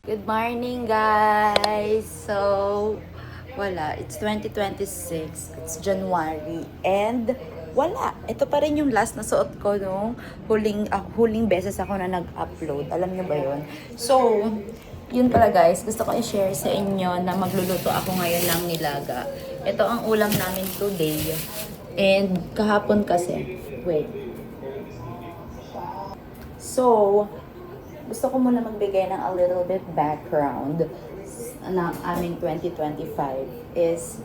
Good morning, guys! So, it's 2026. It's January. And, wala. Ito pa rin yung last na suot ko nung huling beses ako na nag-upload. Alam niyo ba yun? So, yun pala guys. Gusto ko i-share sa inyo na magluluto ako ngayon ng nilaga. Ito ang ulam namin today. And, kahapon kasi. Wait. So, gusto ko muna magbigay ng a little bit background ng aming 2025 is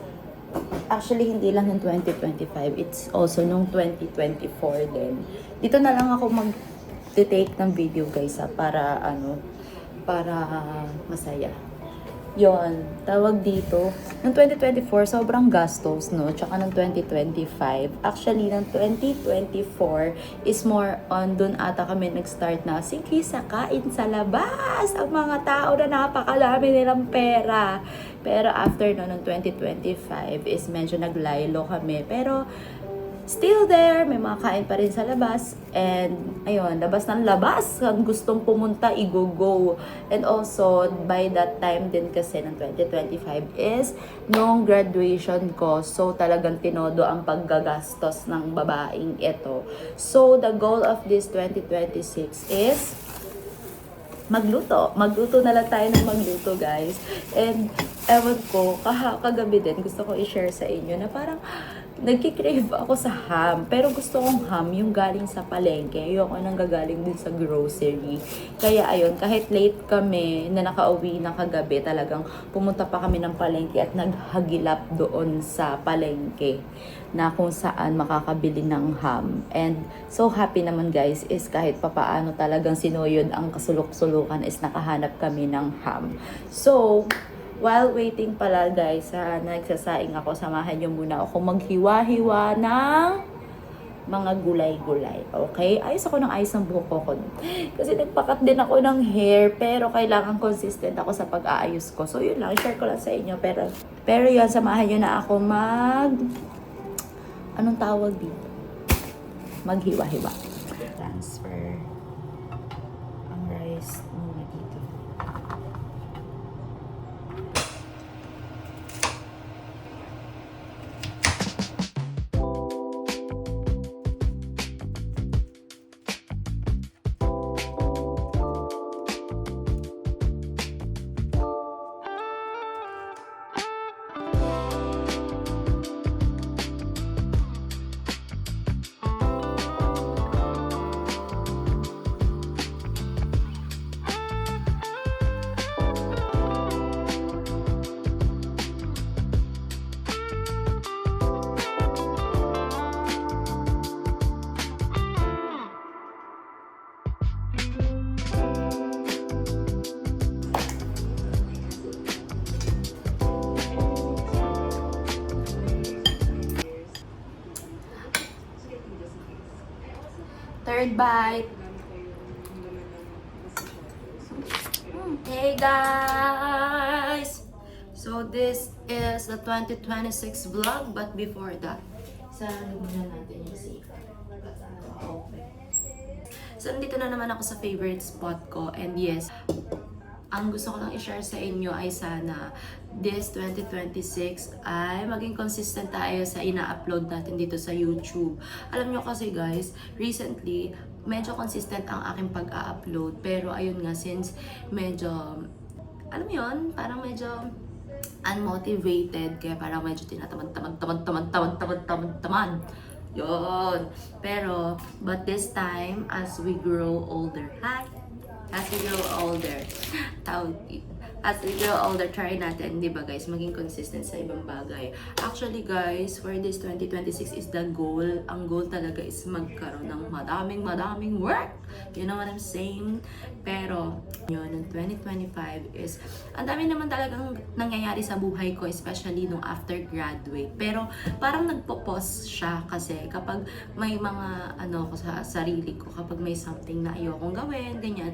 actually hindi lang yung 2025, it's also nung 2024 din. Dito na lang ako mag-take ng video guys para masaya. Yon, tawag dito. Noong 2024, sobrang gastos, no? Tsaka ng 2025. Actually, ng 2024 is more on, dun ata kami nag-start na, sige, sakain sa labas! Ang mga tao na napakalami nilang pera. Pero after no, ng 2025 is medyo naglaylo kami. Pero, still there, may mga kain pa rin sa labas. And, ayun, labas ng labas. Kung gustong pumunta, i-go-go. And also, by that time din kasi ng 2025 is nung graduation ko. So, talagang tinodo ang paggagastos ng babaeng ito. So, the goal of this 2026 is magluto. Magluto na lang tayo ng magluto, guys. And, ewan ko, kagabi din, gusto ko i-share sa inyo na parang nagkikrave ako sa ham. Pero gusto kong ham yung galing sa palengke. Ayoko nang gagaling din sa grocery. Kaya ayun, kahit late kami na nakauwi na kagabi, talagang pumunta pa kami ng palengke at naghagilap doon sa palengke na kung saan makakabili ng ham. And so happy naman guys is kahit papaano talagang sinuyod ang kasulok-sulukan is nakahanap kami ng ham. So, while waiting pala guys, nagsasaing ako, samahan nyo muna ako maghiwa-hiwa ng mga gulay-gulay. Okay? Ayos ako ng ayos ng buhok ko. Kasi nagpakat din ako ng hair, pero kailangan consistent ako sa pag-aayos ko. So yun lang, share ko lang sa inyo. Pero yun, samahan nyo na ako anong tawag dito? Maghiwa-hiwa. Transfer ang rice muna dito. Third bite. Hey guys! So this is the 2026 vlog, but before that, sarado muna natin yung sika. Okay. So nandito na naman ako sa favorite spot ko, and yes, ang gusto ko lang i-share sa inyo ay sana this 2026 ay maging consistent tayo sa ina-upload natin dito sa YouTube. Alam nyo kasi guys, recently, medyo consistent ang aking pag-a-upload. Pero ayun nga, since medyo, alam mo yun, parang medyo unmotivated, kaya parang medyo tinatamad. Yun. Pero, but this time, as we grow older, as we grow older, try natin, di ba guys, maging consistent sa ibang bagay. Actually guys, for this 2026 is the goal. Ang goal talaga is magkaroon ng madaming work. You know what I'm saying? Pero, yun, ng 2025 is, ang dami naman talagang nangyayari sa buhay ko, especially nung after graduate. Pero, parang nagpo-pause siya kasi kapag may mga, ko sa sarili ko, kapag may something na ayokong gawin, ganyan,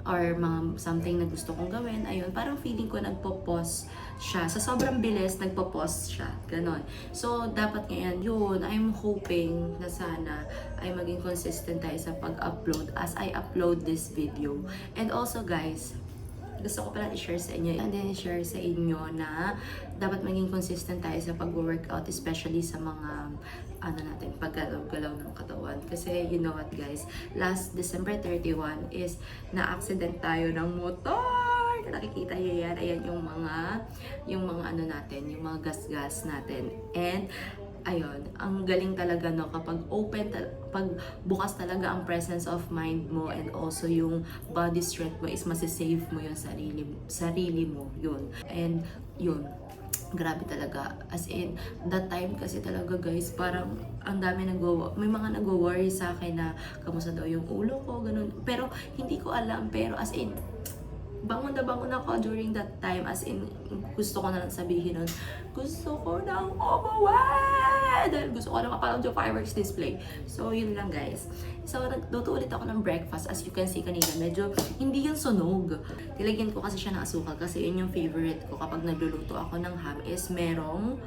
or something na gusto kong gawin, ayun, parang feeling ko nagpo-pause siya. Sa sobrang bilis, nagpo-pause siya. Ganon. So, dapat ngayon, yun, I'm hoping na sana ay maging consistent tayo sa pag-upload as I upload this video. And also, guys, gusto ko pala i-share sa inyo. And then i-share sa inyo na dapat maging consistent tayo sa pag-workout, especially sa mga paggalaw-galaw ng katawan. Kasi you know what guys, last December 31 is na-accident tayo ng motor. Nakikita niyo yan. Ayan yung mga natin, yung mga gas-gas natin. And ayun, ang galing talaga no kapag pag bukas talaga ang presence of mind mo and also yung body strength mo is masisave mo yung sarili mo yun. And yun, grabe talaga. As in, that time kasi talaga guys, parang ang dami may mga nagwo-worry sa akin na kamusta daw yung ulo ko, ganun. Pero hindi ko alam, pero as in, bangon ako during that time. As in, gusto ko na lang sabihin nun, gusto ko nang umuwi! Dahil gusto ko na mapanood yung fireworks display. So, yun lang guys. So, nagluto ulit ako ng breakfast. As you can see kanina, medyo hindi yung sunog. Nilagyan ko kasi siya ng asukal kasi yun yung favorite ko. Kapag nagluluto ako ng ham is merong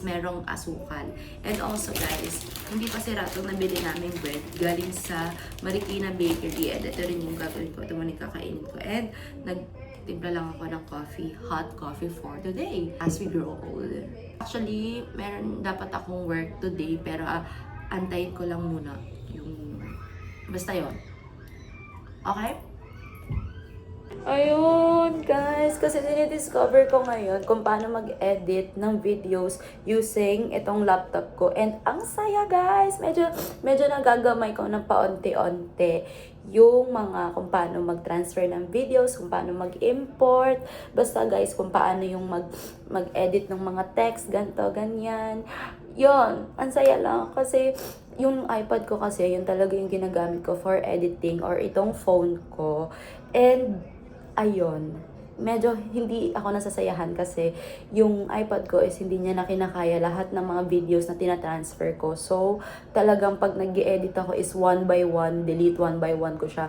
merong asukal. And also guys, hindi pa sira itong nabili namin bread galing sa Marikina Bakery. And ito rin yung gagawin ko. Ito muna yung kakainin ko. And nagtimpla lang ako ng coffee, hot coffee for today as we grow old. Actually, meron dapat akong work today pero antayin ko lang muna yung basta yon. Okay? Ayun, guys, kasi dinidiscover ko ngayon kung paano mag-edit ng videos using itong laptop ko. And ang saya, guys! Medyo nagagamay ko ng paunti-unti yung mga kung paano mag-transfer ng videos, kung paano mag-import. Basta, guys, kung paano yung mag-edit ng mga text, ganito, ganyan. Yun, ang saya lang kasi yung iPad ko kasi, yun talaga yung ginagamit ko for editing or itong phone ko. And ayun, medyo hindi ako nasasayahan kasi yung iPad ko is hindi niya na kinakaya lahat ng mga videos na tinatransfer ko. So, talagang pag nag-edit ako is one by one, delete one by one ko siya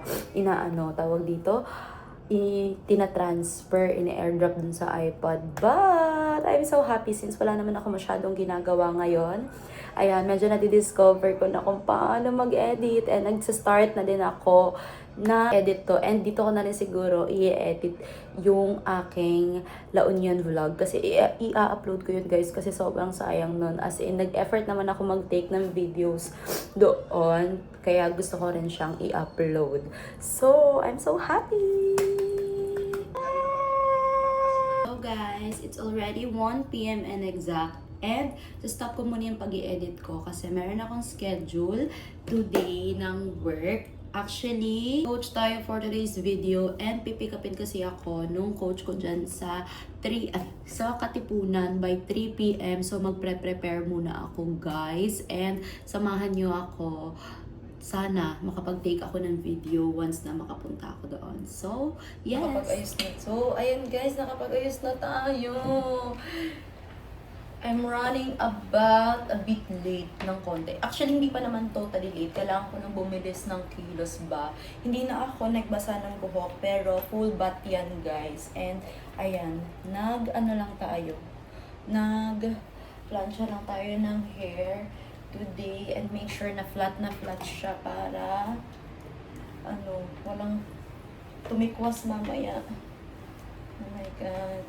tinatransfer, ini-airdrop dun sa iPad. But, I'm so happy since wala naman ako masyadong ginagawa ngayon. Ayan, medyo nadidiscover ko na kung paano mag-edit and nagsa-start na din ako na edit to. And dito ko na rin siguro i-edit yung aking La Union vlog. Kasi i-upload ko yun guys kasi sobrang sayang nun. As in, nag-effort naman ako mag-take ng videos doon. Kaya gusto ko rin siyang i-upload. So, I'm so happy! So guys, it's already 1 p.m. and exact. And, stop ko muna yung pag-i-edit ko kasi meron akong schedule today ng work. Actually, coach tayo for today's video and pipick upin kasi ako nung coach ko dyan sa Katipunan by 3 p.m. So, magpre-prepare muna ako guys. And, samahan nyo ako. Sana makapag-take ako ng video once na makapunta ako doon. So, yes. Nakapag-ayos na. So, ayan guys, nakapag-ayos na tayo. I'm running about a bit late ng konti. Actually, hindi pa naman totally late. Kailangan ko nang bumilis ng kilos ba. Hindi na ako nagbasa ng buhok, pero full bath yan, guys. And, ayan, nag-plancha lang tayo ng hair today. And make sure na flat siya para, walang tumikwas mamaya. Oh my God.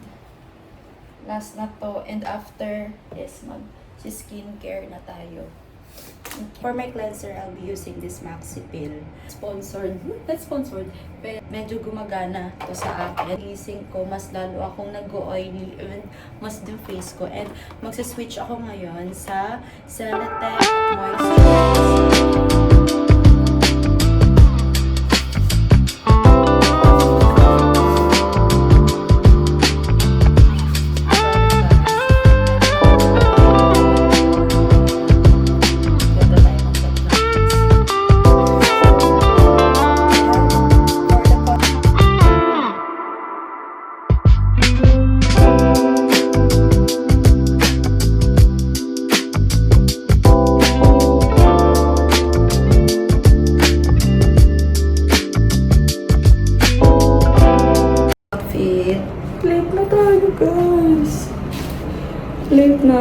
Last na to, and after is mag-skincare na tayo. For my cleanser, I'll be using this Maxi Pill. Sponsored, not sponsored, pero medyo gumagana to sa akin. Gising ko, mas lalo akong nag-oily and mas yung face ko. And magsiswitch ako ngayon sa Celatec Moisturizer. Late na tayo, guys. Late na.